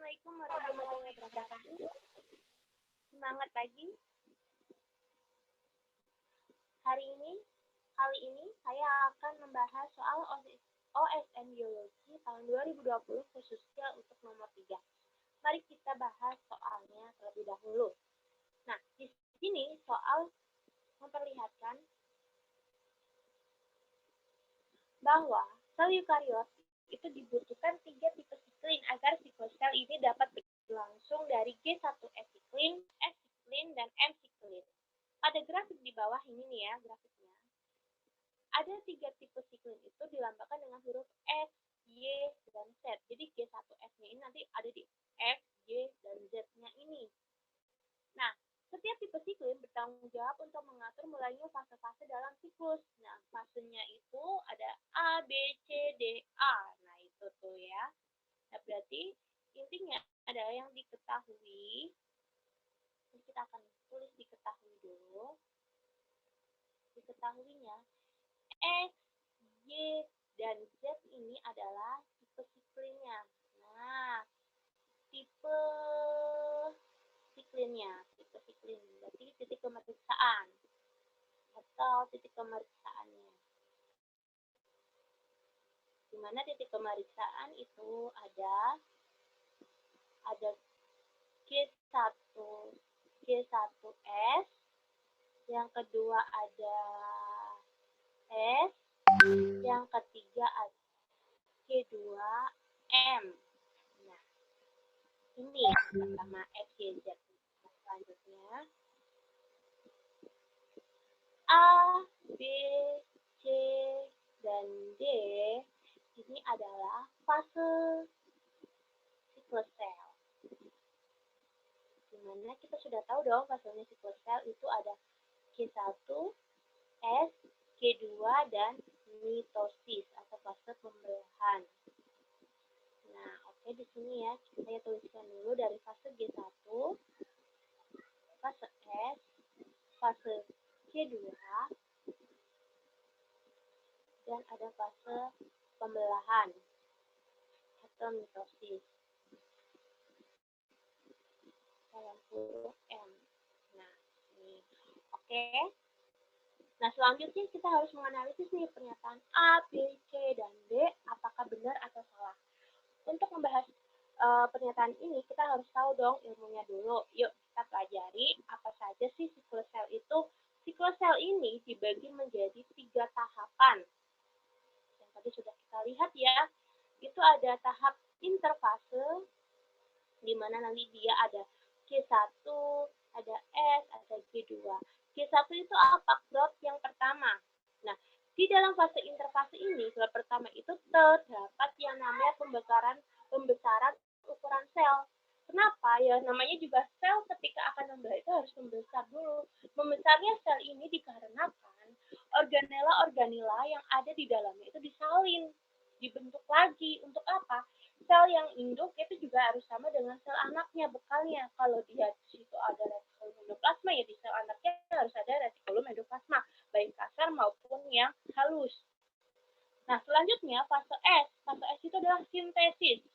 Assalamualaikum warahmatullahi wabarakatuh. Semangat pagi. Kali ini saya akan membahas soal OSN Biologi tahun 2020 khususnya untuk nomor 3. Mari kita bahas soalnya terlebih dahulu. Nah, di sini soal memperlihatkan bahwa sel eukariot itu dibutuhkan 3 tipe siklin agar siklus sel ini dapat berlangsung dari G1S siklin, S siklin, dan M siklin. Pada grafik di bawah ini nih ya grafiknya. Ada 3 tipe siklin itu dilambangkan dengan huruf S, Y, dan Z. Jadi G1S-nya ini nanti ada di X, Y, dan Z-nya ini. Nah, setiap tipe siklin bertanggung jawab untuk mengatur mulainya fase-fase dalam siklus. Nah, fasenya itu ada A, B, C, D, A. Nah, itu tuh ya. Nah, berarti intinya adalah yang diketahui. Jadi kita akan tulis diketahui dulu. Diketahuinya, X, Y, dan Z ini adalah tipe siklinnya. Nah, tipe siklinnya, berarti titik pemeriksaan atau titik pemeriksaannya. Di mana titik pemeriksaan itu ada G1S, yang kedua ada S, yang ketiga ada G2M. Nah, ini pertama X, Y, Z. Selanjutnya A, B, C, dan D ini adalah fase siklus sel. Dimana kita sudah tahu dong fasenya siklus sel itu ada G1, S, G2, dan mitosis atau fase pembelahan. Nah, oke, di sini ya saya tuliskan dulu dari fase G1, fase S, fase G2, dan ada fase pembelahan atau mitosis dalam huruf M. Nah, ini oke. Nah, selanjutnya kita harus menganalisis nih pernyataan A, B, C, dan D apakah benar atau salah. Untuk membahas pernyataan ini kita harus tahu dong ilmunya dulu. Yuk kita pelajari apa saja sih siklus sel itu. Siklus sel ini dibagi menjadi 3 tahapan. Yang tadi sudah kita lihat ya. Itu ada tahap interfase, di mana nanti dia ada G1, ada S, ada G2. G1 itu apa? Growth yang pertama. Nah, di dalam fase interfase ini, growth pertama itu terdapat yang namanya pembesaran ukuran sel. Kenapa? Ya namanya juga sel ketika akan membelah itu harus membesar dulu. Membesarnya sel ini dikarenakan organela yang ada di dalamnya itu disalin, dibentuk lagi. Untuk apa? Sel yang induk itu juga harus sama dengan sel anaknya bekalnya. Kalau dia di situ ada retikulum endoplasma, ya di sel anaknya harus ada retikulum endoplasma, baik kasar maupun yang halus. Nah, selanjutnya fase S. Fase S itu adalah sintesis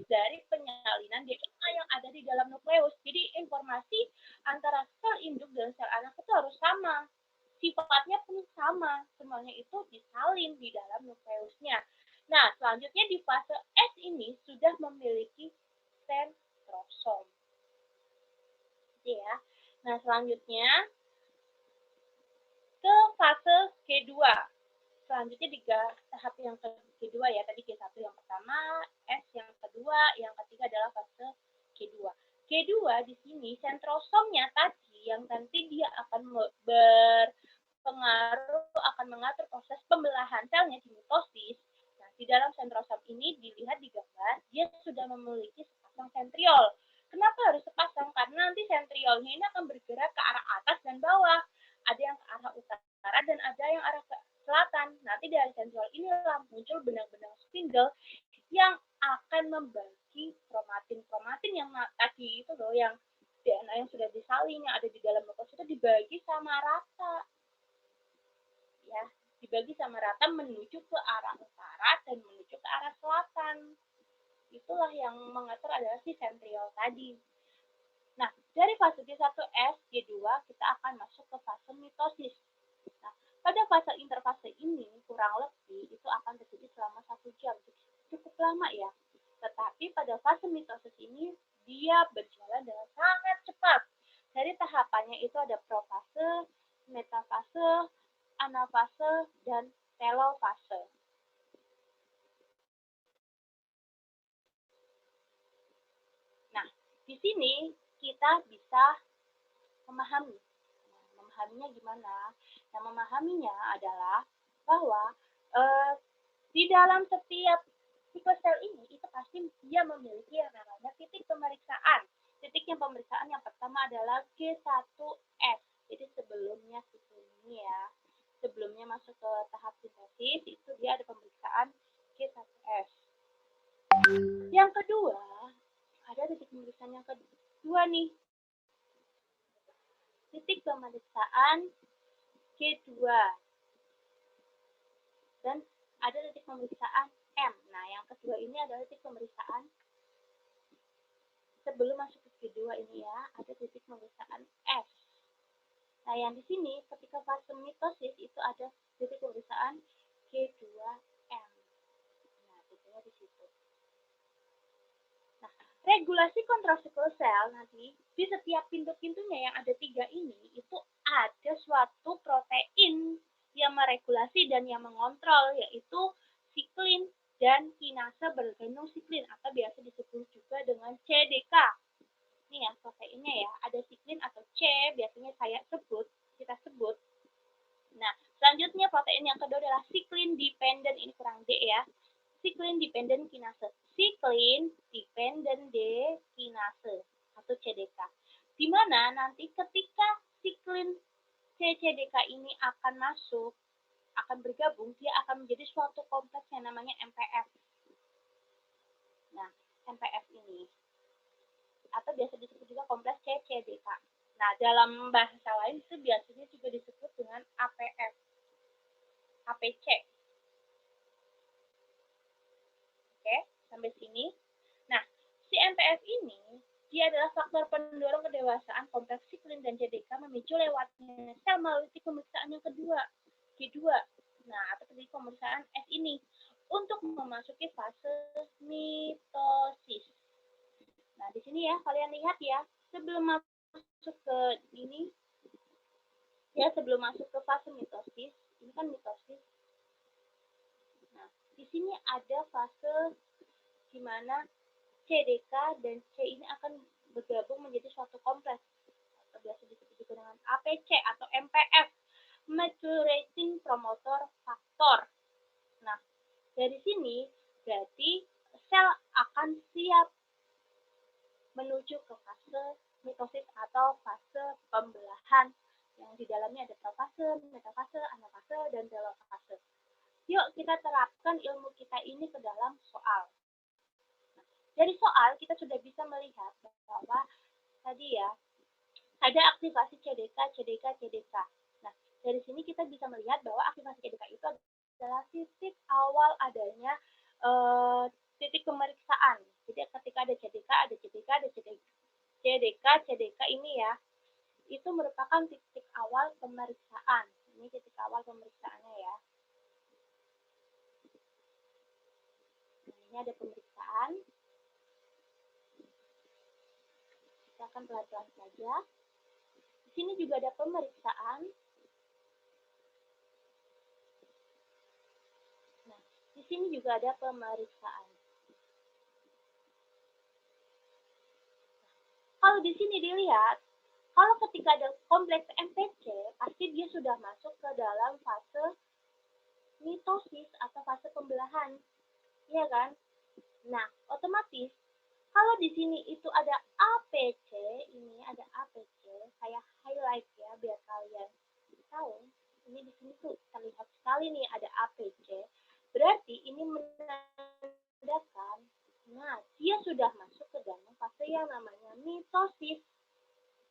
dari penyalinan DNA yang ada di dalam nukleus. Jadi informasi antara sel induk dan sel anak itu harus sama. Sifatnya pun sama. Semuanya itu disalin di dalam nukleusnya. Nah, selanjutnya di fase S ini sudah memiliki sentrosom. Ya. Nah, selanjutnya ke fase G2. Selanjutnya di tahap yang kedua ya, tadi G1 yang pertama, S yang kedua, yang ketiga adalah fase G2. G2 di sini sentrosomnya tadi yang nanti dia akan berpengaruh, akan mengatur proses pembelahan selnya di mitosis. Nah, di dalam sentrosom ini dilihat di gambar, dia sudah memiliki sepasang sentriol. Kenapa harus sepasang? Karena nanti sentriolnya ini akan bergerak ke arah atas dan bawah. Ada yang ke arah utara dan ada yang arah ke selatan. Nanti dari sentriol inilah muncul benang-benang spindle yang akan membagi kromatin yang tadi itu loh, yang DNA yang sudah disalin yang ada di dalam nukleus itu dibagi sama rata. Ya, dibagi sama rata menuju ke arah utara dan menuju ke arah selatan. itulah yang mengatur adalah si sentriol tadi. Nah, dari fase G1S, G2 kita akan masuk ke fase mitosis. Nah, pada fase interfase ini kurang lebih itu akan terjadi selama 1 jam, cukup lama ya. Tetapi pada fase mitosis ini dia berjalan dengan sangat cepat. Dari tahapannya itu ada profase, metafase, anafase, dan telofase. Nah, di sini kita bisa memahami. Memahaminya gimana? Nah, memahaminya adalah bahwa di dalam setiap siklus sel ini itu pasti dia memiliki yang namanya titik pemeriksaan. Titiknya pemeriksaan yang pertama adalah G1S. Jadi sebelumnya ini ya, sebelumnya masuk ke tahap sintesis itu dia ada pemeriksaan G1S. Yang kedua, ada titik pemeriksaan yang kedua nih. Titik pemeriksaan G2. Dan ada titik pemeriksaan M. Nah, yang kedua ini adalah titik pemeriksaan sebelum masuk ke G2 ini ya, ada titik pemeriksaan S. Nah, yang di sini ketika fase mitosis itu ada titik pemeriksaan G2M. Nah, titiknya di situ. Nah, regulasi kontrol siklus sel nanti di setiap pintu-pintunya yang ada 3 ini itu ada suatu protein yang meregulasi dan yang mengontrol, yaitu siklin dan kinase bergendong siklin atau biasa disebut juga dengan CDK. Ini ya proteinnya ya, ada siklin atau C biasanya kita sebut. Nah, selanjutnya protein yang kedua adalah siklin dependent, ini kurang D ya. Siklin dependent kinase. Siklin dependent kinase atau CDK. Di mana nanti ketika siklin CDK ini akan masuk, akan bergabung, dia akan menjadi suatu kompleks yang namanya MPF. Nah, MPF ini atau biasa disebut juga kompleks CCDK. Nah, dalam bahasa lain itu biasanya juga disebut dengan APF, APC. Oke, sampai sini. Nah, si MPF ini dia adalah faktor pendorong kedewasaan kompleks siklin dan CDK memicu lewatnya sel melalui pemeriksaan yang kedua, G2. Nah, atau titik pemeriksaan S ini untuk memasuki fase mitosis. Nah, di sini ya kalian lihat ya, sebelum masuk ke ini ya, sebelum masuk ke fase mitosis, ini kan mitosis. Nah, di sini ada fase di mana CDK dan C ini akan bergabung menjadi suatu kompleks atau biasa disebut juga dengan APC atau MPF, Maturating Promoter Factor. Nah, dari sini berarti sel akan siap menuju ke fase mitosis atau fase pembelahan yang di dalamnya ada profase, metafase, anafase, dan telofase. Yuk kita terapkan ilmu kita ini ke dalam soal. Nah, dari soal kita sudah bisa melihat bahwa tadi ya ada aktivasi CDK. Nah, dari sini kita bisa melihat bahwa aktivasi CDK itu adalah titik awal adanya titik pemeriksaan. Jadi ketika ada CDK, CDK ini ya, itu merupakan titik awal pemeriksaan. Ini titik awal pemeriksaannya ya. Nah, ini ada pemeriksaan. Kita akan pelan-pelan saja. Di sini juga ada pemeriksaan. Nah, di sini juga ada pemeriksaan. Kalau di sini dilihat, kalau ketika ada kompleks MPC, pasti dia sudah masuk ke dalam fase mitosis atau fase pembelahan. Iya kan? Nah, otomatis kalau di sini itu ada APC, ini ada APC, saya highlight ya biar kalian tahu. Ini di sini tuh terlihat sekali nih ada APC. Berarti ini menandakan, nah dia sudah masuk ke dalam fase yang namanya mitosis.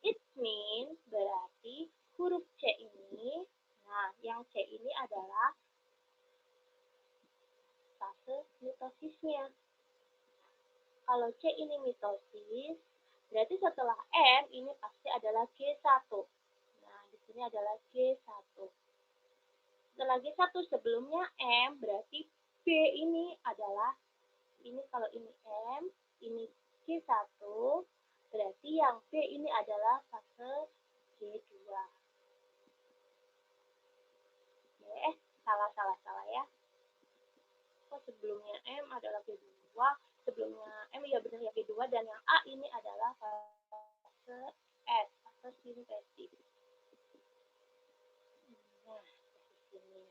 It means berarti huruf C ini, nah yang C ini adalah fase mitosisnya. Kalau C ini mitosis, berarti setelah M ini pasti adalah G1. Nah, di sini adalah G1. Setelah G1 sebelumnya M, berarti B ini adalah, ini kalau ini M, ini G1, berarti yang B ini adalah fase G2. Oke, salah ya. Oh, sebelumnya M adalah G2, sebelumnya M ya benar ya G2, dan yang A ini adalah fase S, fase sintesis. Nah, di sini.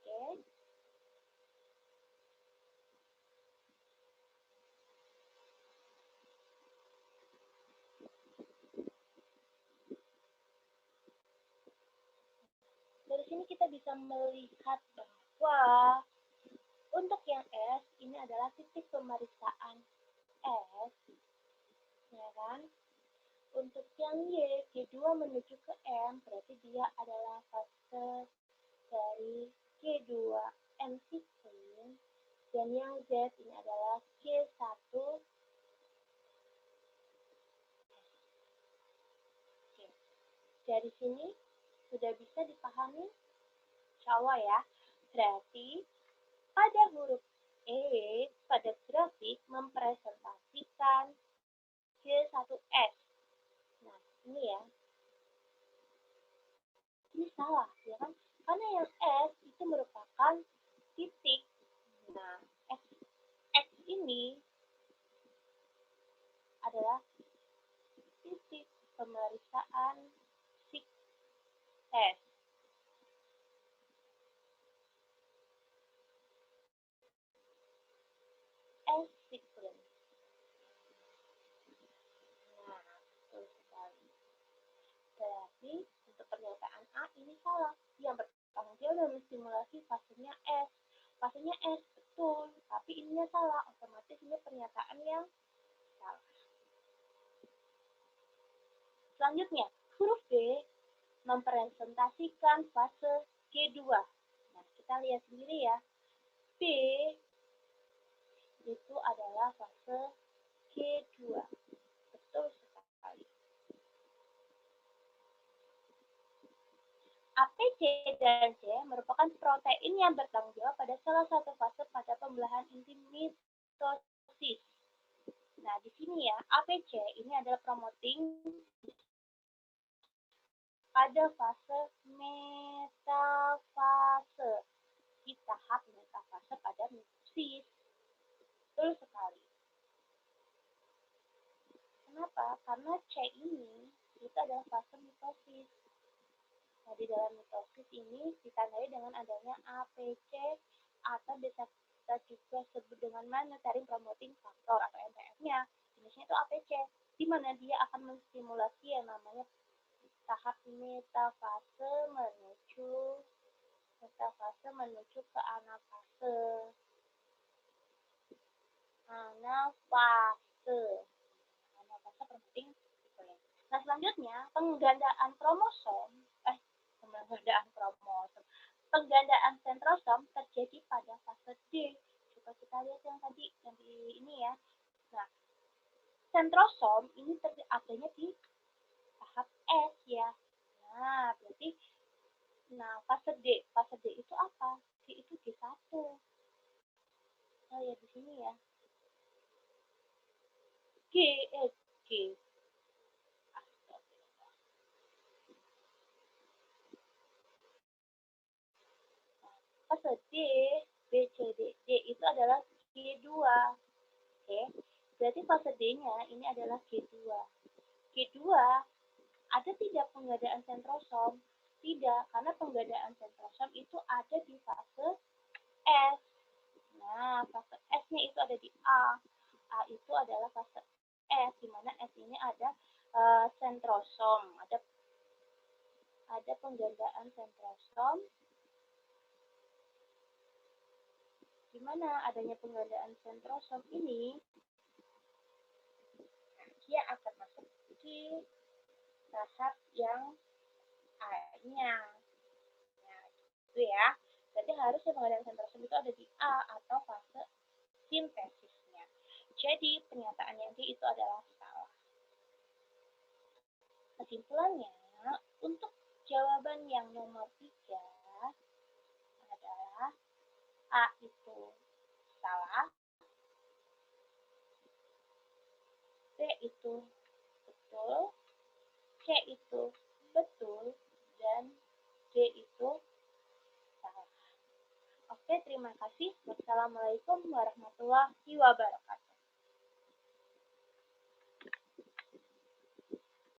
Oke. Dari sini kita bisa melihat bahwa untuk yang S ini adalah titik pemeriksaan S, ya kan? Untuk yang Y, G2 menuju ke M, berarti dia adalah fase dari G2 M sequence, dan yang Z ini adalah G1. Oke. Dari sini sudah bisa dipahami? Insya Allah ya. Berarti pada huruf E, pada grafik mempresentasikan G1S. Nah, ini ya. Ini salah, ya kan? Karena yang S itu merupakan titik. Nah, X ini adalah titik pemeriksaan S. S sequence. Nah, betul sekali. Berarti untuk pernyataan A ini salah. Yang bertanggung jawab dalam stimulasi fasenya S. Fasenya S betul, tapi ininya salah. Otomatis ini pernyataan yang salah. Selanjutnya, huruf B mempresentasikan fase G2. Nah, kita lihat sendiri ya. B itu adalah fase G2. Betul sekali. APC dan C merupakan protein yang bertanggung jawab pada salah satu fase pada pembelahan inti mitosis. Nah, di sini ya, APC ini adalah promoting pada fase metafase. Di tahap metafase pada mitosis. Betul sekali. Kenapa? Karena C ini itu adalah fase mitosis. Nah, di dalam mitosis ini ditandai dengan adanya APC atau bisa kita juga sebut dengan monitoring promoting factor atau MPF-nya. Jenisnya itu APC, di mana dia akan menstimulasi yang namanya tahap metafase menuju ke anafase. Anafase promoting. Nah, selanjutnya penggandaan sentrosom terjadi pada fase D. Coba kita lihat yang tadi yang di ini ya. Nah, sentrosom ini adanya di tahap S ya. Nah, berarti fase D itu apa? D itu G1. Oh ya, di sini ya. G. Fase D, B, C, D. D itu adalah G2. Oke. Berarti fase D-nya ini adalah G2. G2 ada tidak penggandaan sentrosom? Tidak, karena penggandaan sentrosom itu ada di fase S. Nah, fase S-nya itu ada di A. A itu adalah fase S, di mana S ini ada sentrosom, ada penggandaan sentrosom, di mana adanya penggandaan sentrosom ini dia akan masuk di tahap yang A-nya. Nah, itu ya. Jadi harusnya penggandaan sentrosom itu ada di A atau fase sintesisnya. Kesimpulannya, untuk jawaban yang nomor 3 adalah A itu salah, B itu betul, C itu betul, dan D itu salah. Oke, terima kasih. Wassalamualaikum warahmatullahi wabarakatuh.